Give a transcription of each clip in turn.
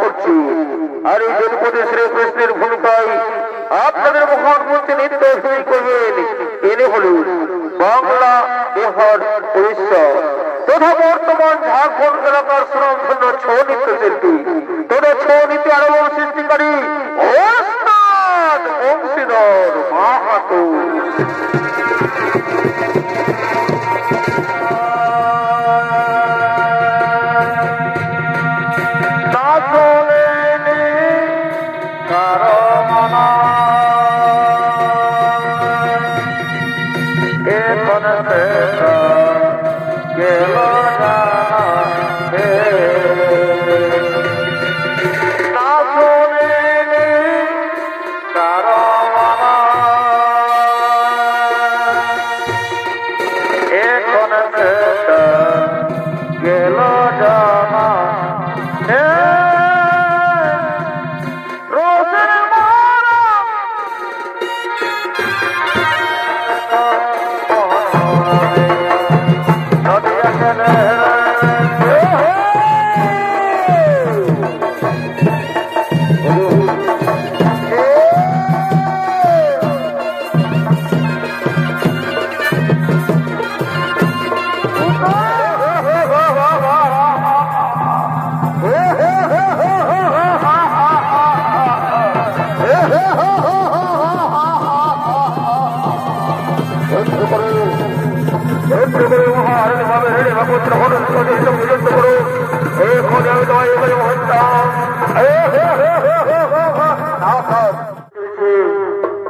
করছি। আর এই জনপদে শ্রীকৃষ্ণের ভূমিকায় আপনাদের মহান মঞ্চে নৃত্য অভিনয় করবেন এনে হলেন বাংলা, বিহার, উড়িষ্যা তথা বর্তমান ঝাড়খণ্ড এলাকার সুনামধন্য ছৌ নৃত্য শিল্পী তথা ছৌ নৃত্য আরোহণ সৃষ্টিকারী ওস্তাদ বংশীধর মাহাতো।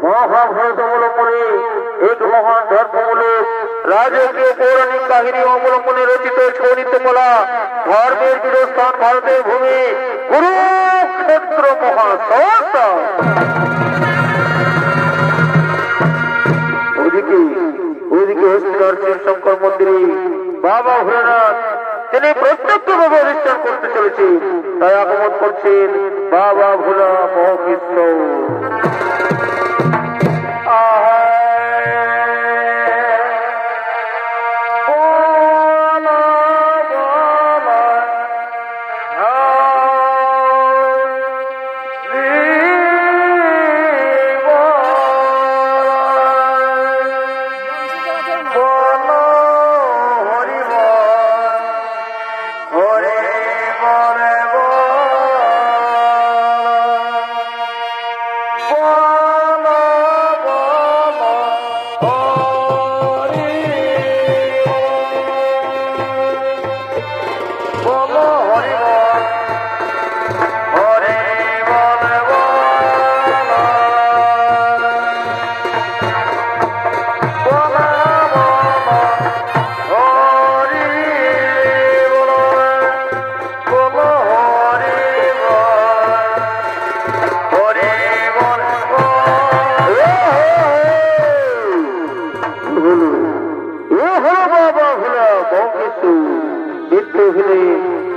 মহাভারত এক মহান ধর্মমূলক রাজকীয় পৌরাণিক কাহিনী অবলম্বনে রচিত ছৌ নৃত্যকলা ধর্মের বীরস্থান ভারতের ভূমি কুরুক্ষেত্র মহাসংস্থা। ওইদিকে হস্তিনার শিবশঙ্কর মন্দিরে বাবা ভোলানাথ তিনি প্রত্যক্ষভাবে অধিষ্ঠান করতে চলেছে, তাই আগমন করছেন বাবা ভোলা মহাকৃষ্ণ।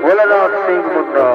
ভোলানাথ সিং মুন্ডা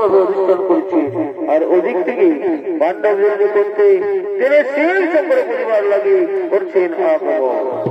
ভাবে অনুষ্ঠান করছে। আর ওদিক থেকে পাণ্ডব যুদ্ধ করতে তিনি শিব শঙ্কর পরিবার লাগে করছেন আগমন।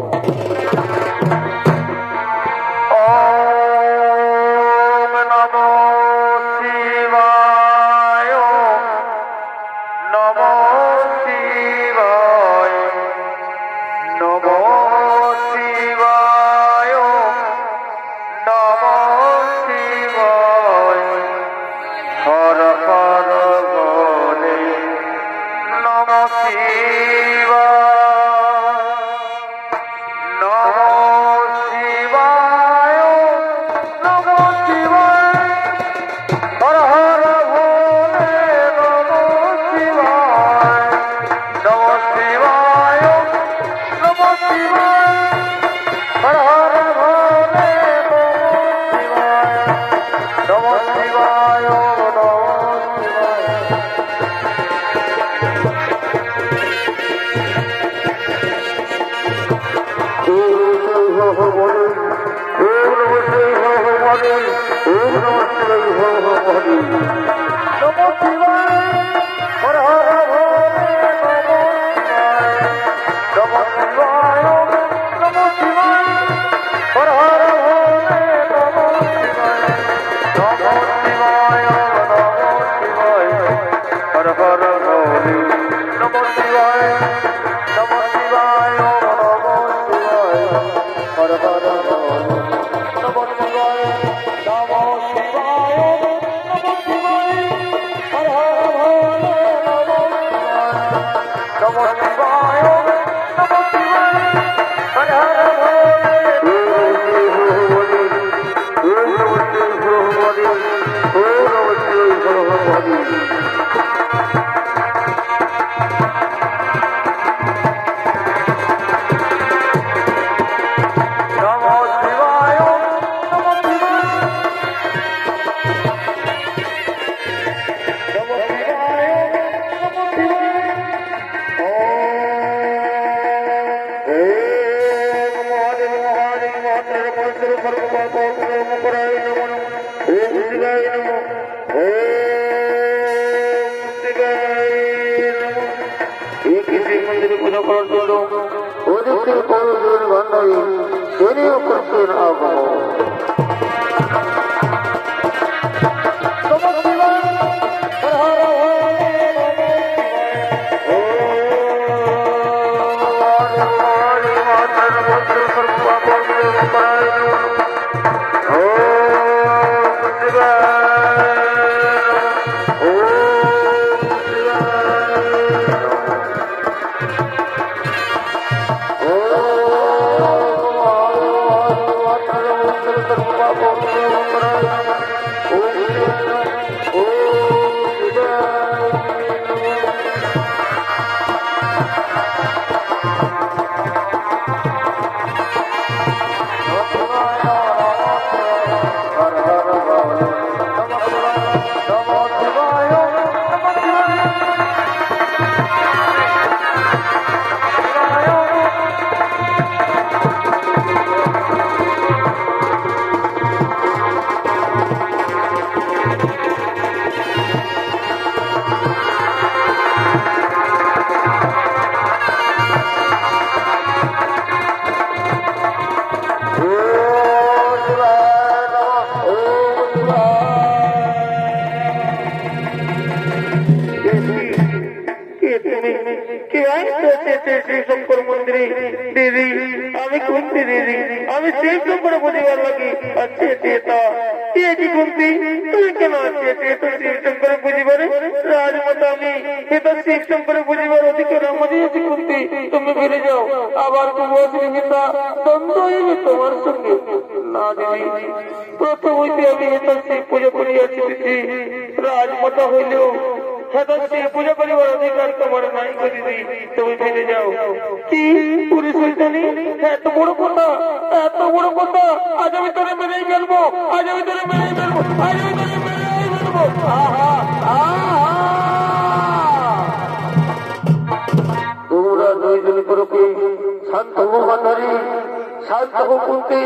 শান্ত হো কুন্তি,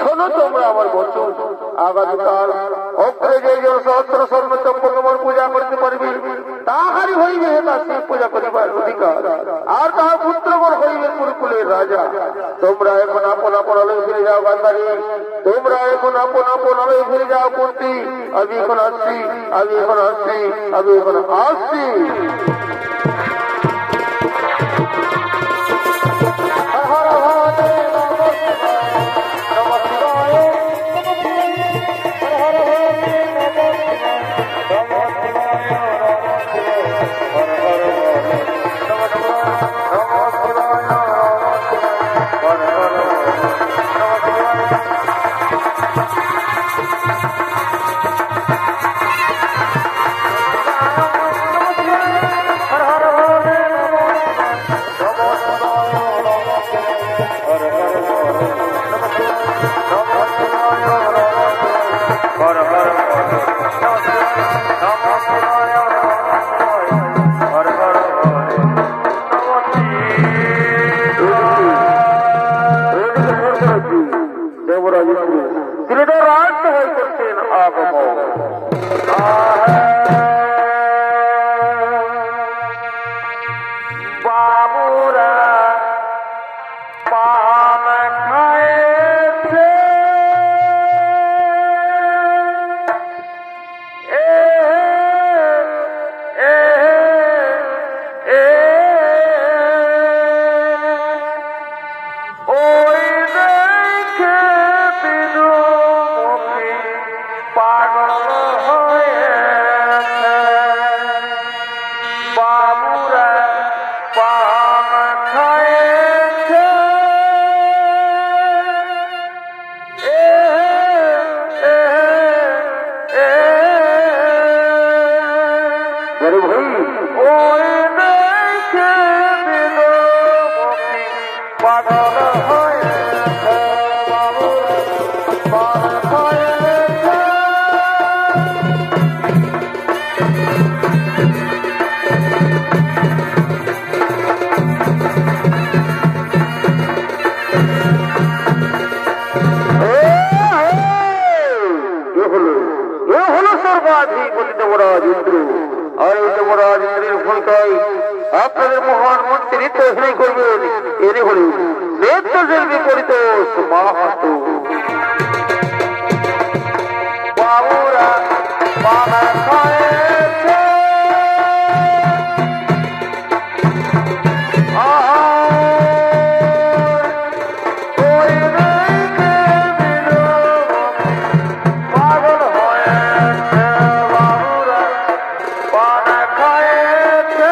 শোনো তোমরা আমার বচন। আগামীকাল অগ্রে যে সহস্র স্বর্ণ চম্পক আমার পূজা করতে পারবে তাহারই হইবে তা শিব পূজা করিবার অধিকার, আর তাহার পুত্রগণ হইবে কুরুকুলের রাজা। তোমরা এখন আপন আপন আলোয় ফিরে যাও গান্ধারী, তোমরা এখন আপন আপন আলোয় ফিরে যাও কুন্তি। আমি এখন আসছি, আমি এখন আসছি, আমি এখন আসছি। আপনাদের মহান মন্ত্রী তৈরি করবেন, এনে হল নেত্রশিল্পী পরিতোষ মাহাতো। বাবুরা বাবা খায়েছে পাগল হয়েছে, বাবুরা পানা খায়েছে।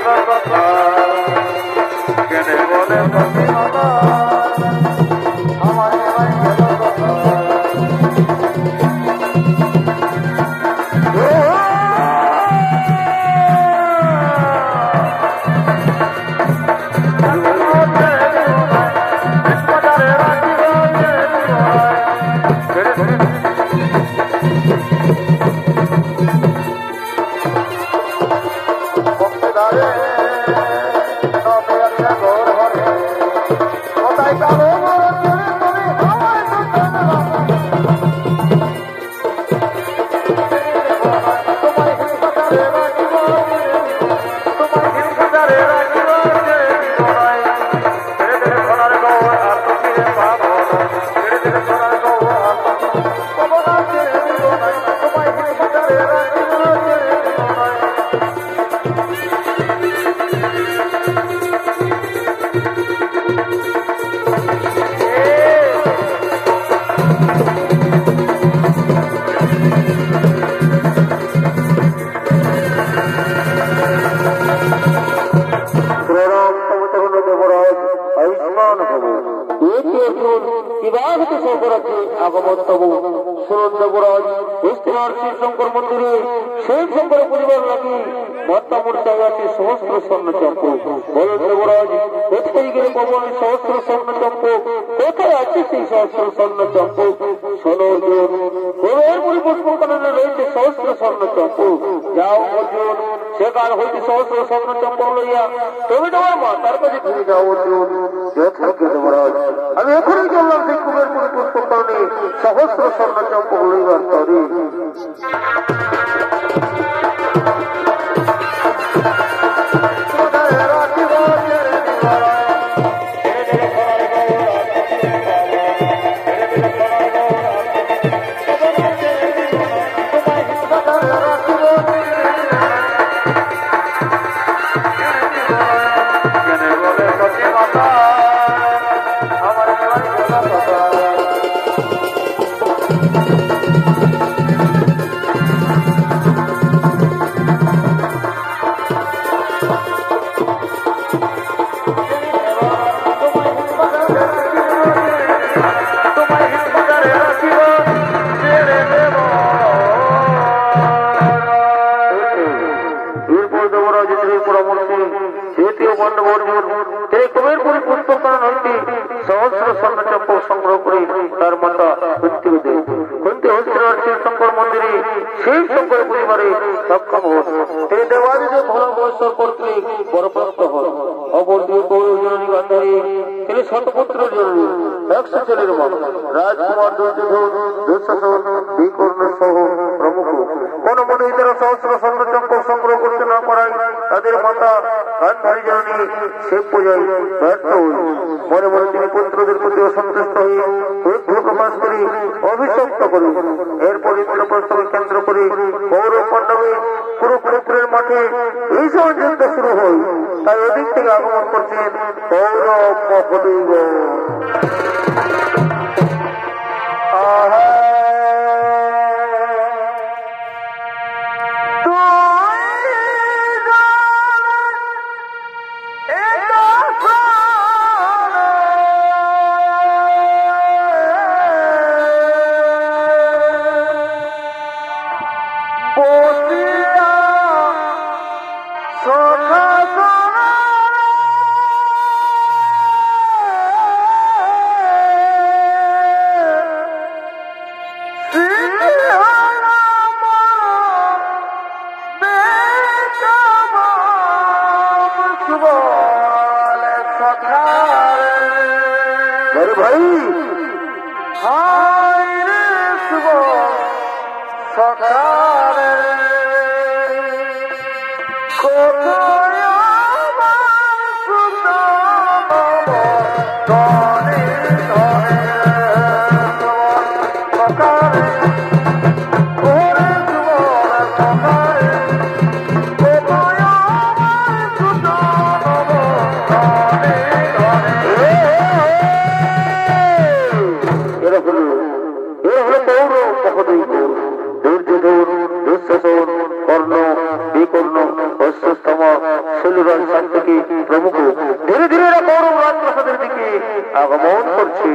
গেল কথা কেনে বলে কথা আমার এবার গেল কথা শঙ্কর মন্দিরে সেই শঙ্কর পরিবার লাগি মত্তামূর্তায় আছে সহস্র স্বর্ণ চক্র বলেন দেবরাজ কোথায় গেলে পবন সহস্র স্বর্ণ চক্র কোথায় আছে সেই সহস্র স্বর্ণ চক্র সনর্জুন গৌরের পরিপুষ্প কারণে রয়েছে সহস্র স্বর্ণ চক্র যাও অর্জুন সেকার হইতে সহস্র স্বর্ণ চক্র লইয়া তুমি তোমার মাতার কাছে ফিরে যাও অর্জুন যথাজ্ঞ দেবরাজ আমি এখনই চললাম সেই কুবের পরিপুষ্প কারণে সহস্র স্বর্ণ চক্র লইবার তরে সংগ্রহ করে তার মাতা কুন্তিকে দেন কুন্তি হস্তিনার শিবশঙ্কর মন্দিরে সেই শঙ্কর পরিবারে সক্ষম হন তিনি দেবাদিদেব ভোলা বৈশ্বর কর্তৃক বরপ্রাপ্ত হন অপর দুই পৌরজননী গান্ধারী তিনি শতপুত্র জননী 100 ছেলের মা রাজকুমার দুর্যোধন দুঃশাসন বিকর্ণ সহ প্রমুখ কোন মনে তারা সহস্র স্বর্ণচক্র সংগ্রহ করতে না পারায় তাদের মাতা গান্ধারী জননী শিব পূজায় ব্যর্থ হন মনে মনে তিনি পুত্রদের প্রতি অসন্তুষ্ট হয়ে ক্রোধ প্রকাশ করে অভিশপ্ত করেন এরপর ইন্দ্রপ্রস্থকে কেন্দ্র করে কৌরব পাণ্ডবে কুরুক্ষেত্রের মাঠে এই সময় যুদ্ধ শুরু হয় তাই ওদিক থেকে আগমন করছেন কৌরব মহোদয় দুর্যোধন দুঃশাসন কর্ণ বিকর্ণ অশ্বত্থামা শৈলরাজ পরিবার থেকে প্রমুখ ধীরে ধীরে এরা গৌরব রাজপ্রাসাদের দিকে আগমন করছে।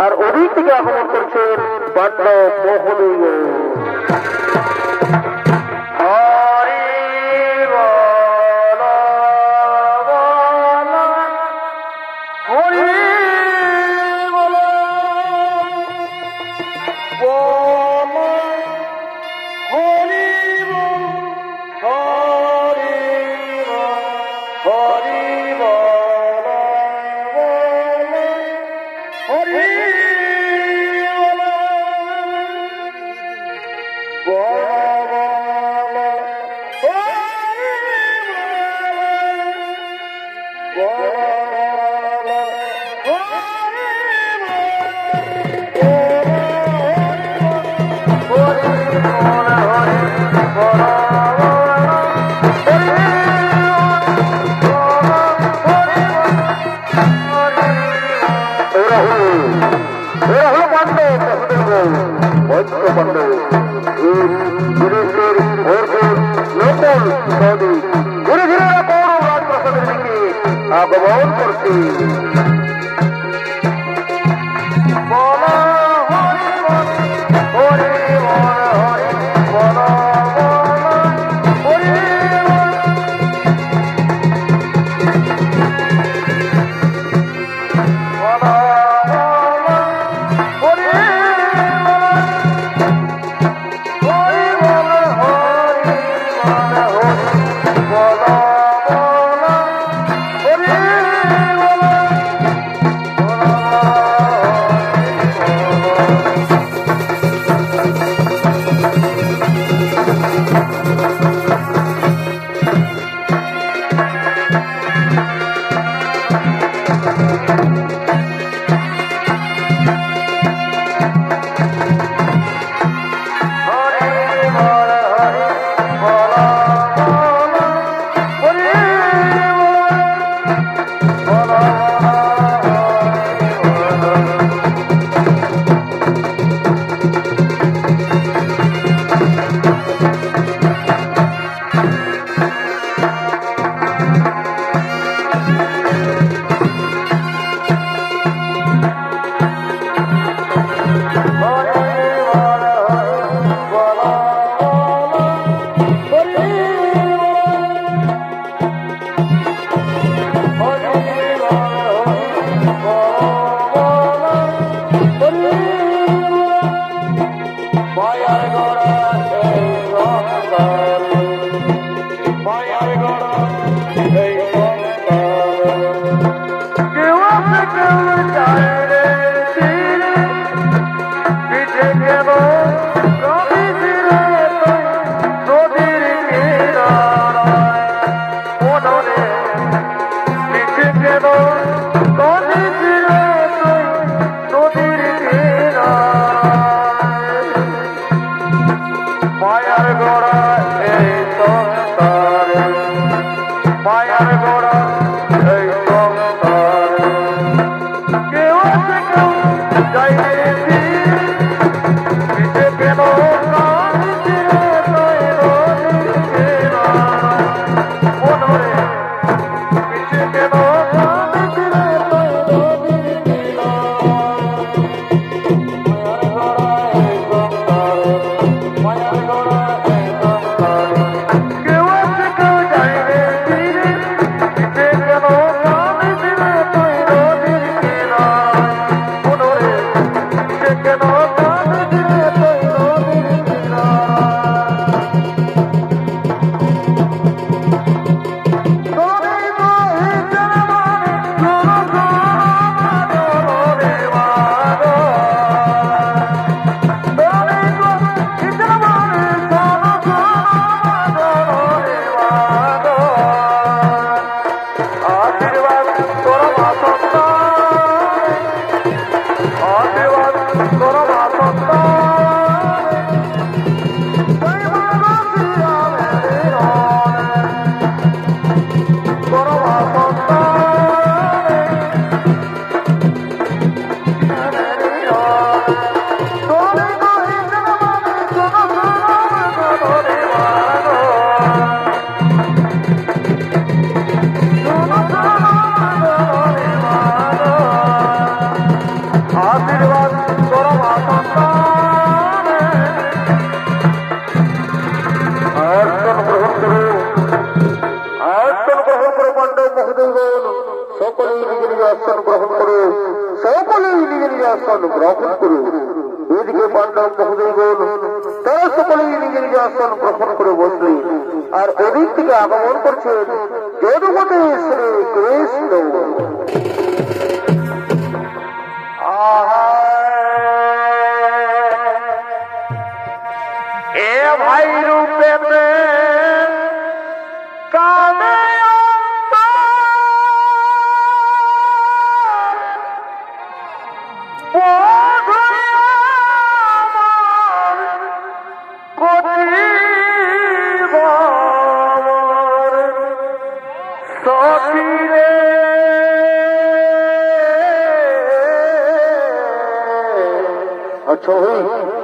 আর ওদিক থেকে আগমন করছেন পাণ্ডব মহোদয়। लोक সকল সৌদি ধীরে ধীরে বড় রাজপ্রাসাদের দিকে আগমন করছে।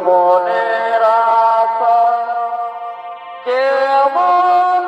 মনের আশা কেমন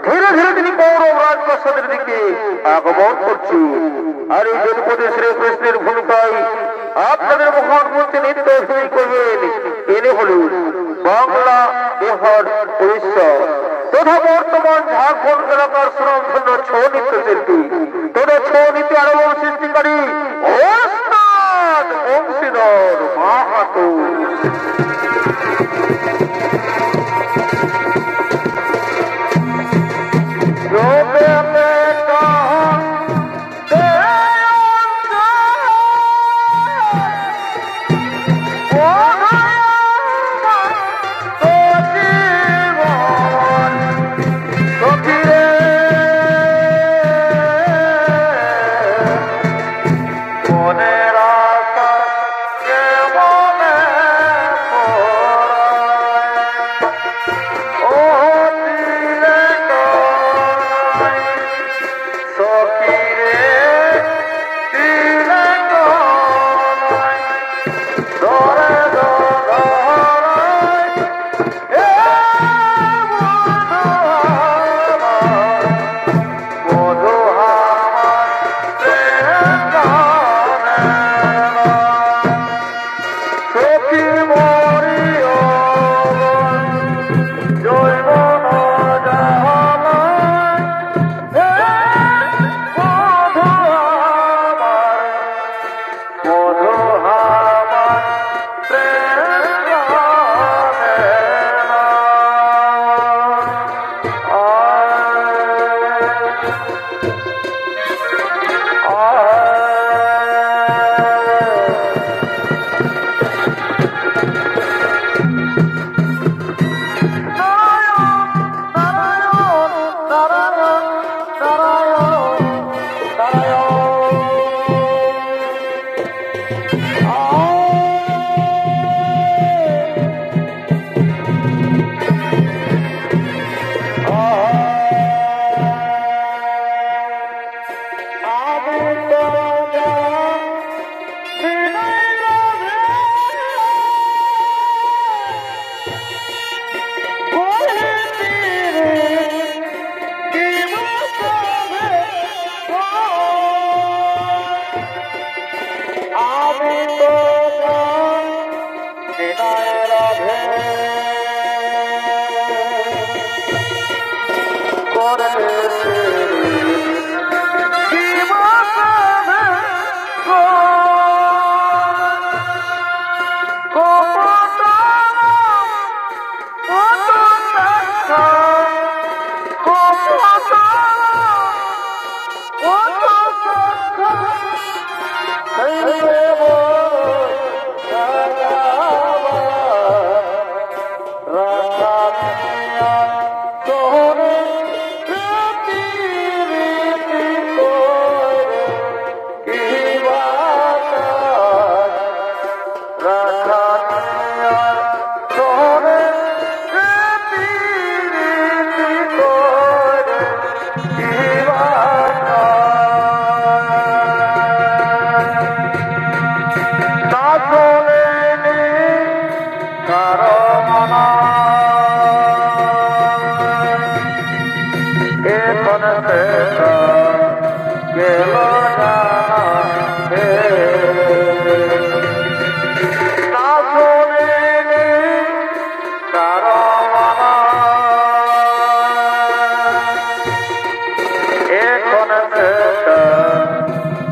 ধীরে ধীরে তিনি কৌরব রাজপ্রাসাদের দিকে আগমন করছে। আর এই জনপদে শ্রীকৃষ্ণের ভূমিকায় আপনাদের মহান মূর্তি নৃত্য অভিনয় করবেন এনে হলেন বাংলা, বিহার, উড়িষ্যা তথা বর্তমান ঝাড়খণ্ড এলাকার সুনামধন্য ছৌ নৃত্য শিল্পী তথা ছৌ নৃত্য আলোড়ন সৃষ্টিকারী ওস্তাদ বংশীধর মাহাতো।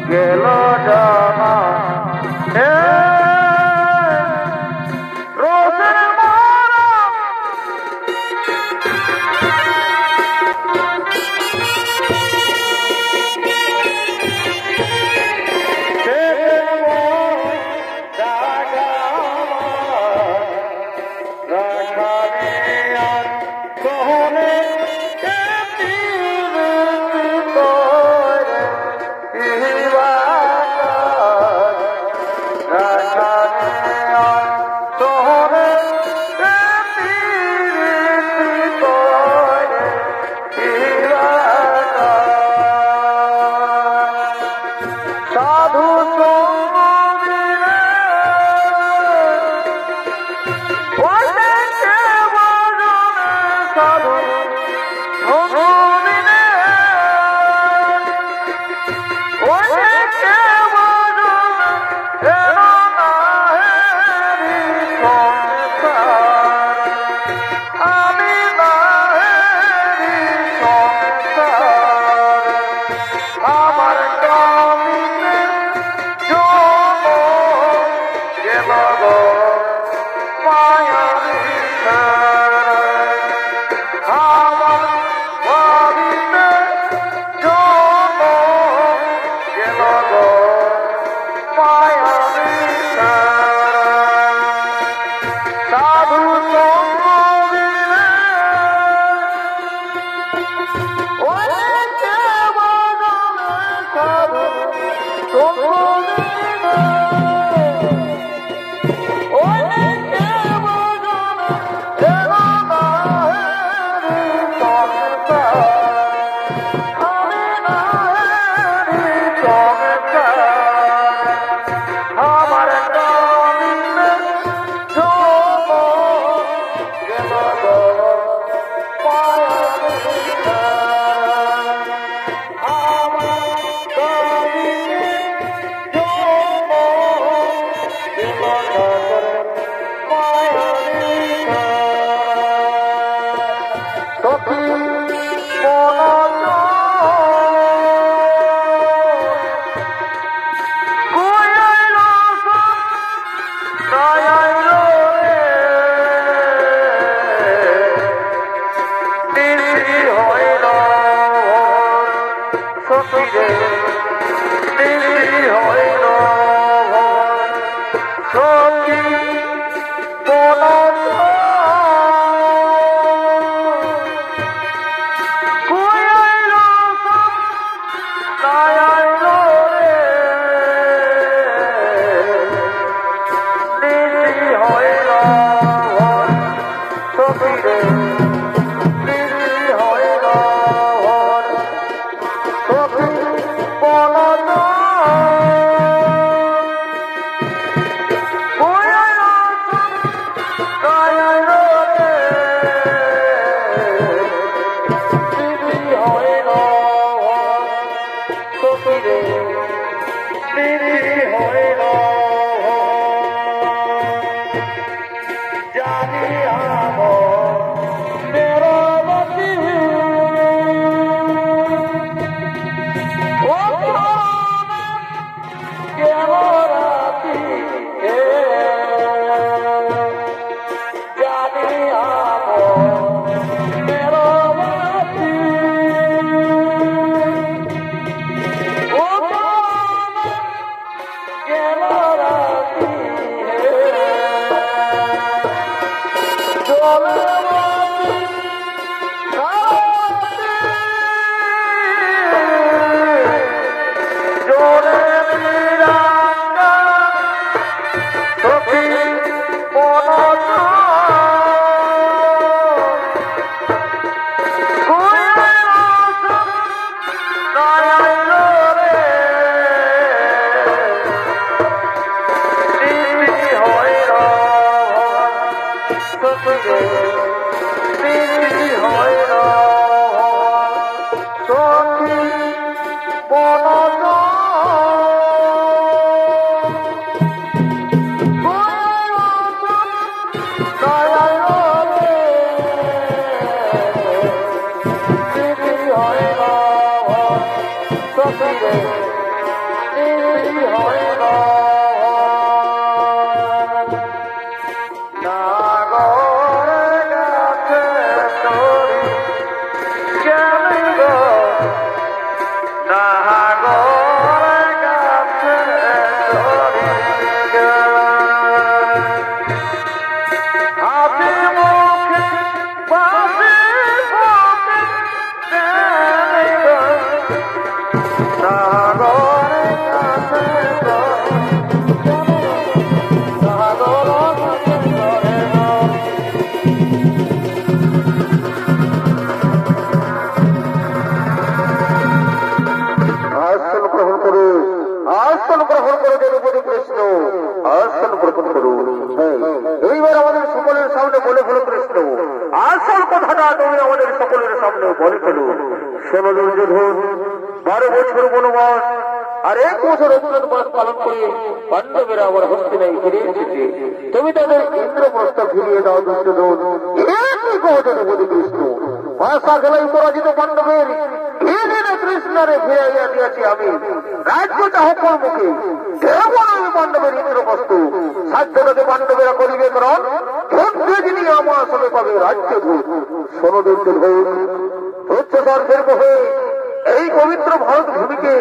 গেল জানা সখিরে দেরি হয় না এইবার আমাদের সকলের সামনে বলে ফেলো কৃষ্ণ আসল কথাটা তুমি আমাদের সকলের সামনে বলে ফেলো। শোনো দুর্যোধন, 12 বছর বনবাস আর 1 বছর অজ্ঞাতবাস পালন করে পাণ্ডবেরা আমার হস্তিনায় ফিরে এসেছে। তুমি তাদের ইন্দ্রপ্রস্থ ফিরিয়ে দাও দুর্যোধন। একই কহজন বলি কৃষ্ণ, ভাষা খেলাই পরাজিত পাণ্ডবের কৃষ্ণরে ফিরাইয়া দিয়েছি আমি। রাজ্য চাহকর মুখে দেবনবী পাণ্ডবের ইন্দ্রপ্রস্থ সাধ্যটাকে পাণ্ডবেরা করিবে, কারণ যুদ্ধে যিনি আমার আসলে পাবে রাজ্য ভূত। শোনো দুর্যোধন, উচ্চস্বর ফেরব হয়ে এই পবিত্র ভারত ভূমিকে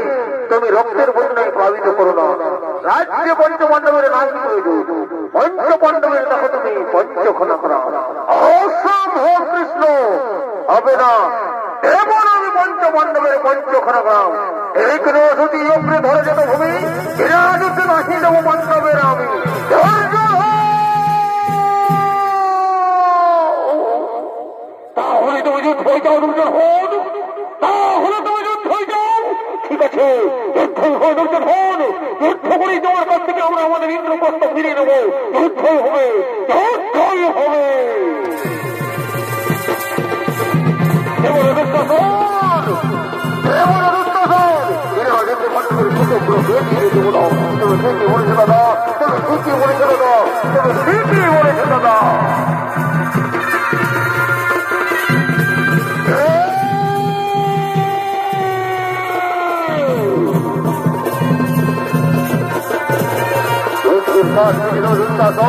তুমি রক্তের বন্যায় প্লাবিত করো না। রাজ্যে পঞ্চপাণ্ডবের নাম প্রয়োজন, পঞ্চপাণ্ডবের দেখো তুমি পঞ্চখনা করা অসম্ভব কৃষ্ণ হবে না। এমন আমি পঞ্চপাণ্ডবের পঞ্চখনা করাম এই কোনো অসতি অগ্রে ধরে যেত ভূমি বিরাজতে নাহি দেব পাণ্ডবের আমি। তাহলে তুমি যুদ্ধ হয়ে যাও দুর্যোধন, তাহলে তুমি যুদ্ধ হয়ে যাও। ঠিক আছে, যুদ্ধই হয় দুর্যোধন, যুদ্ধ করেই তোমার কাছ থেকে আমরা আমাদের ইন্দ্রপ্রস্থ ফিরিয়ে নেব। যুদ্ধই হবে, যুদ্ধই হবে। দাদা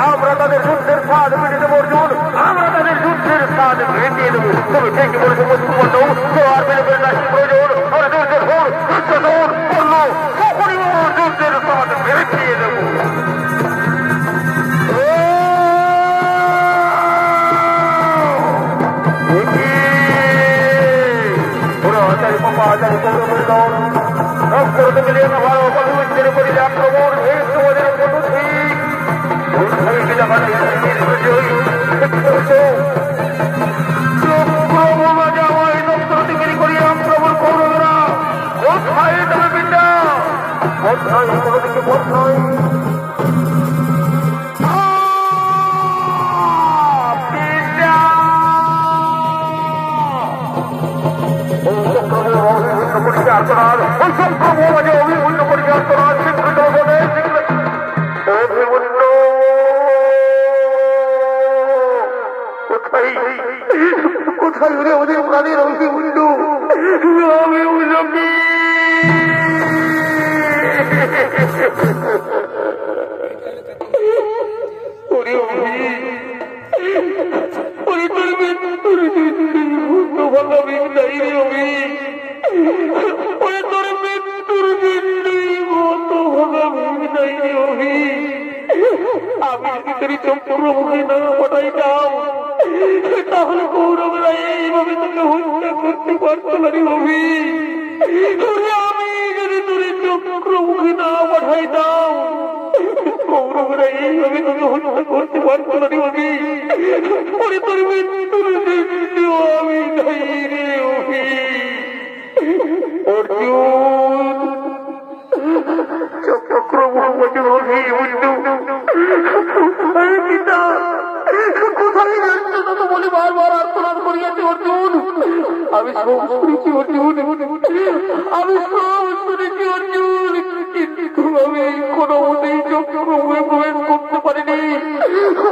আমরা তাদের যুদ্ধের স্বাদ মেটে দেবো অর্জুন, আমরা তাদের যুদ্ধের স্বাদ মেটিয়ে দেবো। তুমি ঠিকই বলেছো মধুসূদন, আর মেলে ফেলে রাখি প্রয়োজন। আমরা দুর্যোধন করলো সপরিবার যুদ্ধের স্বাদ মেটিয়ে দেবো। আচারি পাপা আচারি কৌরবের দল রক্ত মিলিয়ে না ভালো পরিবেশের করিলে আক্রমণ এই তোমাদের কত ঠিক আক্রমণ কৌরবেরা কোথায় তবে পিতা কোথায় কোনো দিকে পথ নয়। অভিমূল্য পরিচার করার স্বীকৃত অভিমূল্য কোথায় কোথায় ওরে ওদের প্রাণের অভিমূল্য অভিমূল্য চম্পুরমুখী না পাঠাই দাও, তাহলে কৌরবেরা এইভাবে তোকে হত্যা করতে পারতো না রে অভি। আমি যদি তোর চক্রমুখী না পাঠাই দাও, কৌরবেরা এইভাবে তোকে হত্যা করতে পারতো না রে অভি। পরে তোর মৃত্যুর আমি নাই রে অভি। অর্জুন চক্রমুখী অভি পিতা কোথায় যাচ্ছে তো বলে বারবার আর্তনাদ করিয়াছে অর্জুন। আমি সব শুনেছি অর্জুন, আমি সব শুনেছি অর্জুন, কিন্তু আমি কোনো মতেই চক্রমুখে প্রবেশ করতে পারিনি।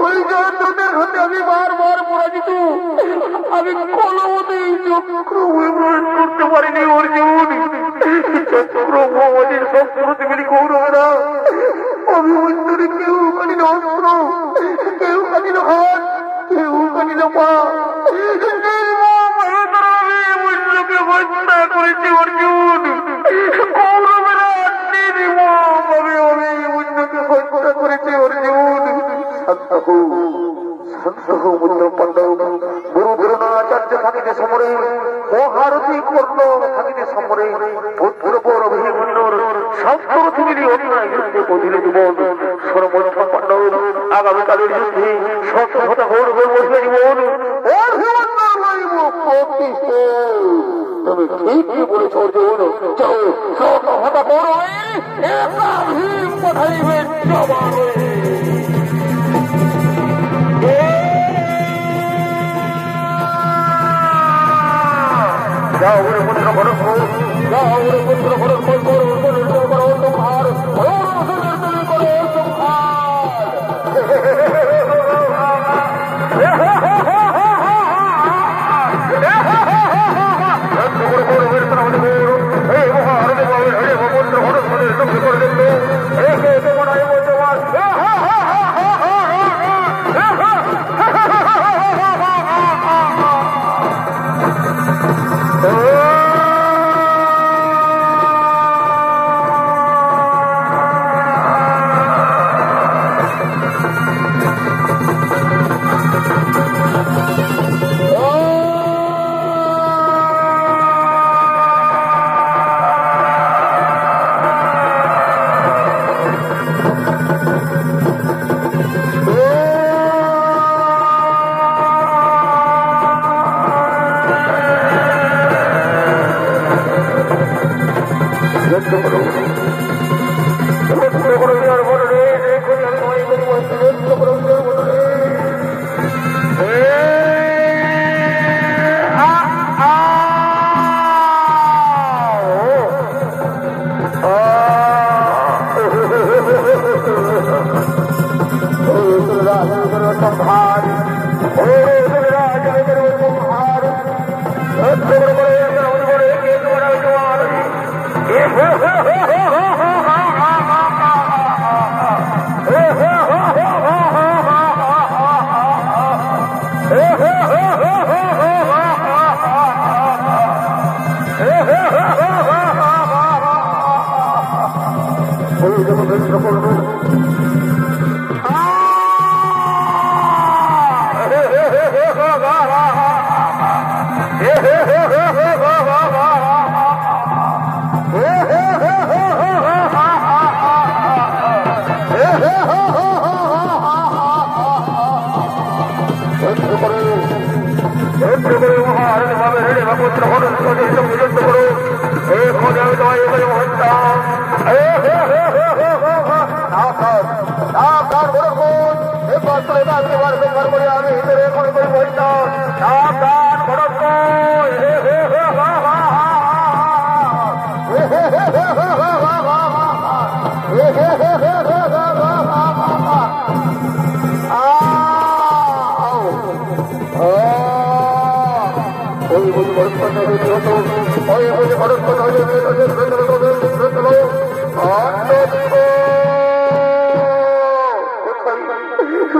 ওই জন্যদের হাতে আমি বারবার পরাজিত। আমি কোনো মতেই চক্রমুখে প্রবেশ করতে পারিনি অর্জুন। চক্রমুখের সব প্রতিবেদী কৌরবেরা অভিমন্ত্রী কেউ কাটিল অস্ত্র, কেউ কাটিল হাত, কেউ কাটিল পা, হত্যা করেছে অর্জুন। কৌরবেরা নির্মমভাবে অভিমন্যুকে হত্যা করেছে অর্জুন। গুরু দ্রোণাচার্য থাকিতে সমরে, মহারথী কর্ণ থাকিতে সমরে, পুত্র অভিমন্যুর সপ্তরথী মিলি অন্যায় যুদ্ধে কঠিন জীবন সর্বমন্থ পাণ্ডব আগামীকালের যুদ্ধে সত্যতা করবে বসে জীবন। তুমি ঠিকই বলেছ অর্জুন, যাও সত্যতা করবে, একা ভীম পাঠাইবে জবান। যাও ওরে পুত্র ভরত, যাও ওরে পুত্র ভরত, করো তোমার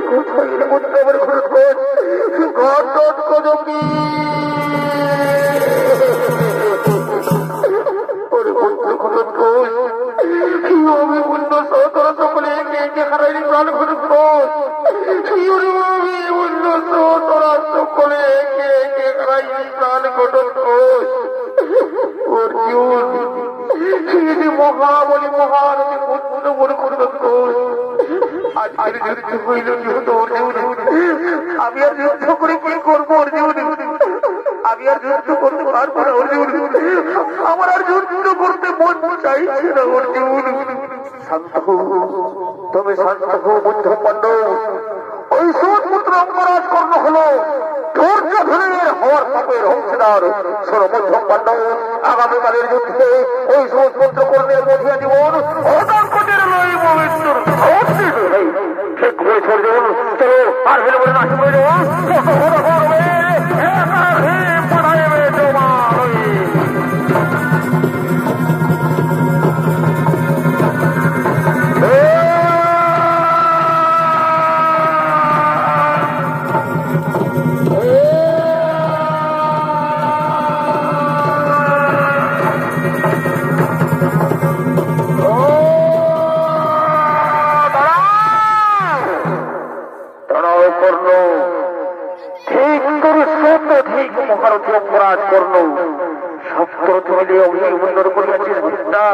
কোথায় এলে বলতে আমার ঘর কদমী ওরে বন্ধু ঘর ঘোষ আমি বলল তোরা সকলে একে একে হারাইনি প্রাণ ঘর ঘোষ আমি বলল তোরা সকলে একে একে হারাইনি প্রাণ ঘটন ঘোষ অর্জুন মহাবলী মহানদী পুত্র বলে ঘর ঘোষ আজকের যুদ্ধ হইল যুদ্ধ অর্জুন আমি আর যুদ্ধ করে কি করবো অর্জুন আমি আর যুদ্ধ করতে পারবো না অর্জুন আমার আর যুদ্ধ করতে মন চাইছে না অর্জুন শান্ত তবে শান্ত বন্ধু পাণ্ডব ওই সুপুত্র অঙ্গরাজ কর্ণ হলো ধৈর্যধনের হওয়ার পাপের অংশীদার সর্বমধ্য পাণ্ডব আগামীকালের যুদ্ধে ওই সুপুত্র কর্ণের মধিয়া জীবন অদাঙ্কটের লই পবিত্র ঠিক হয়েছে অর্জুন চলো আর ফেলে বলে নাকি বলে অঙ্গরাজ কর্ণ সপ্তরথ মিলে অগ্নিমন্ডল করিয়াছিস ভূমিকা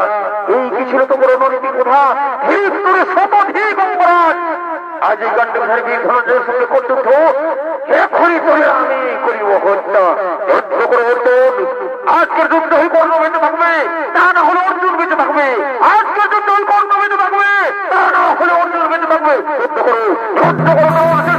এই কি ছিল তো বড় নদী কথা ঠিক করে শতধিক অঙ্গরাজ আজ এই গণ্ডধার ধনঞ্জয়ের সঙ্গে কর্তৃত্ব এখনই করে আমি করিব হত্যা যুদ্ধ করে অর্জুন আজকের যুদ্ধ হয়ে কর্ণ বেঁচে থাকবে তা না হলে অর্জুন বেঁচে থাকবে আজকের যুদ্ধ হয়ে কর্ণ বেঁচে থাকবে তা না হলে অর্জুন বেঁচে থাকবে যুদ্ধ করো যুদ্ধ করো অর্জুন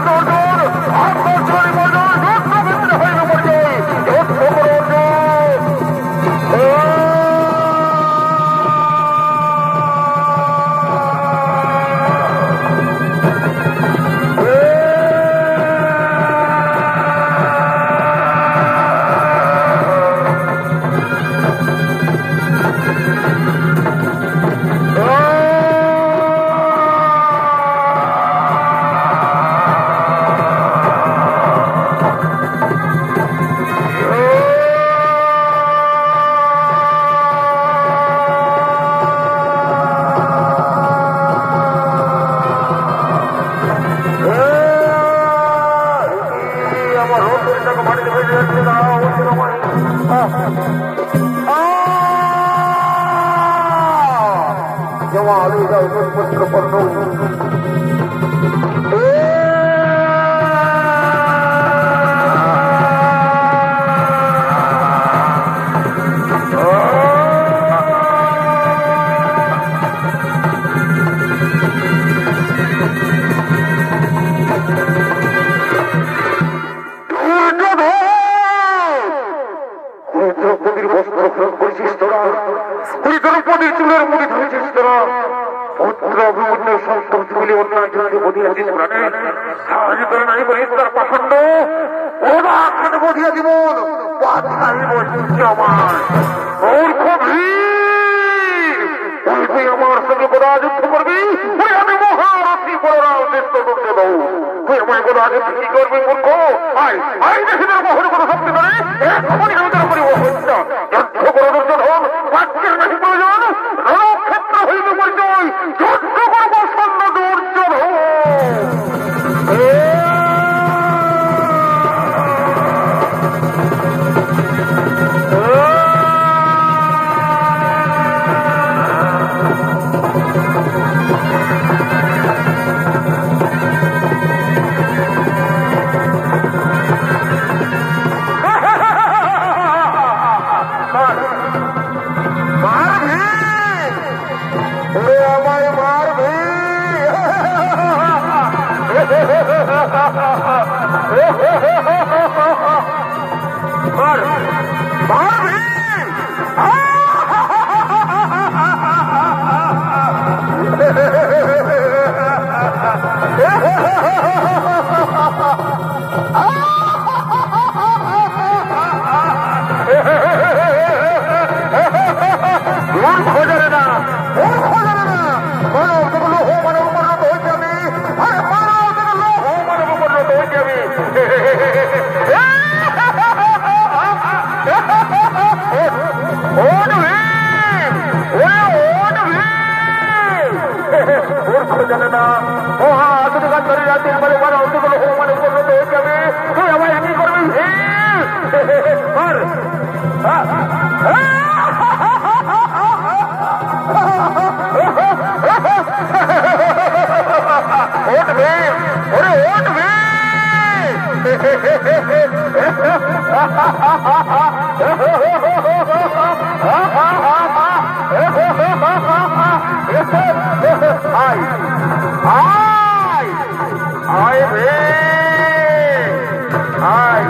আমার সঙ্গে গোদা যুদ্ধ করবি আমি মহারথী তুই আমার গোদা যুদ্ধ কি করবি মূর্খ আয় আয় দেখি তোর মহল কোনো শক্তি করে এখনই আমি তোর করিব হত্যা যুদ্ধ করে দুর্যোধন বাক্যের নাকি প্রয়োজন রণক্ষেত্র হইবে পরিচয় যুদ্ধ করবো সৈন্য দুর্যোধন আয় রে আয়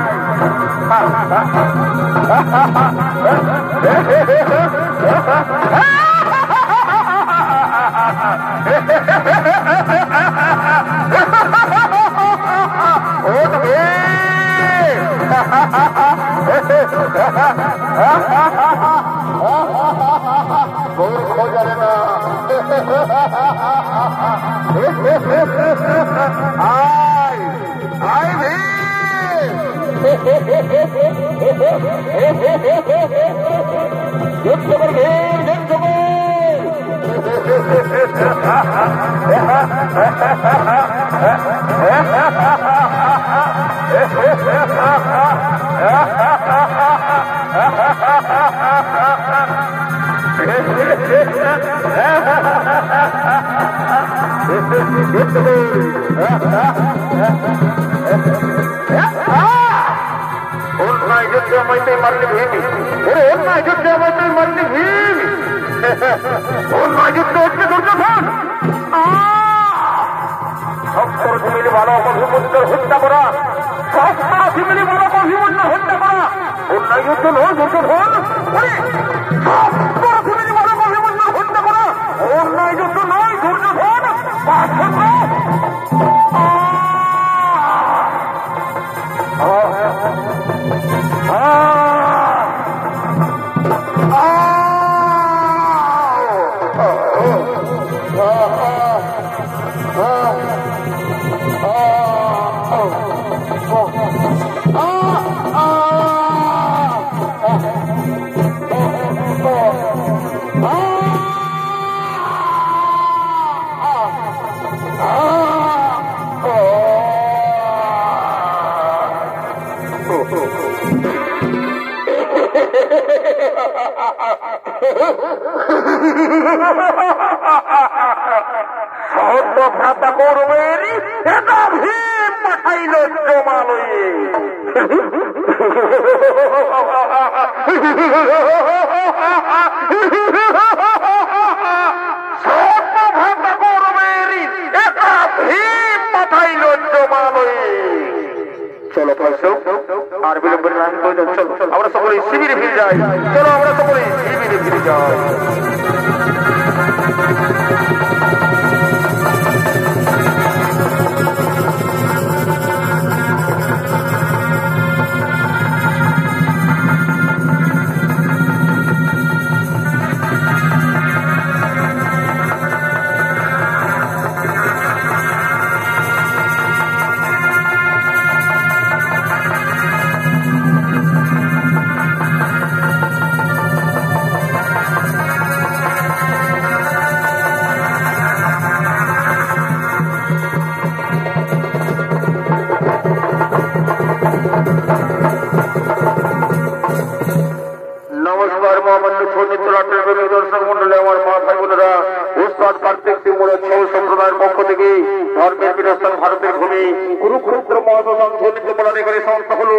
গৌর খোঁজারে না আয় আয় রে যুদ্ধ করবে যুদ্ধ অন্যায় যুদ্ধে আমায় মারলে ভেঙে অন্যায় যুদ্ধে আমায় মারলে ভেঙে অন্যায় যুদ্ধ হচ্ছে দুর্যোধন সপ্তর মিলে ভালো অভিমন্যুর হত্যা করা সপ্তর মিলে ভালো অভিমন্যুর হত্যা করা অন্যায় যুদ্ধ নয় দুর্যোধন সপ্তর মিলে ভালো অভিমন্যুর হত্যা করা অন্যায় যুদ্ধ নয় দুর্যোধন ভ্রাতা করবেন এটা ভীম পাঠাইল জমালয়ে ভ্রাতা করবেন এটা ভীম পাঠাইল জমালয়ে চলো আর বিলম্বের নাম চলো আমরা সকলে শিবিরে ফিরে যাই চলো আমরা সকলে শিবিরে ফিরে যাই দর্শক মন্ডলী আমার মা ভাই বোনেরা উস্তাদ কার্তিক সিংহরা ছৌ সম্প্রদায়ের পক্ষ থেকে ধর্মের বিরস্থান ভারতের ভূমি কুরুক্ষেত্র মহাসংঘ সংস্থা হল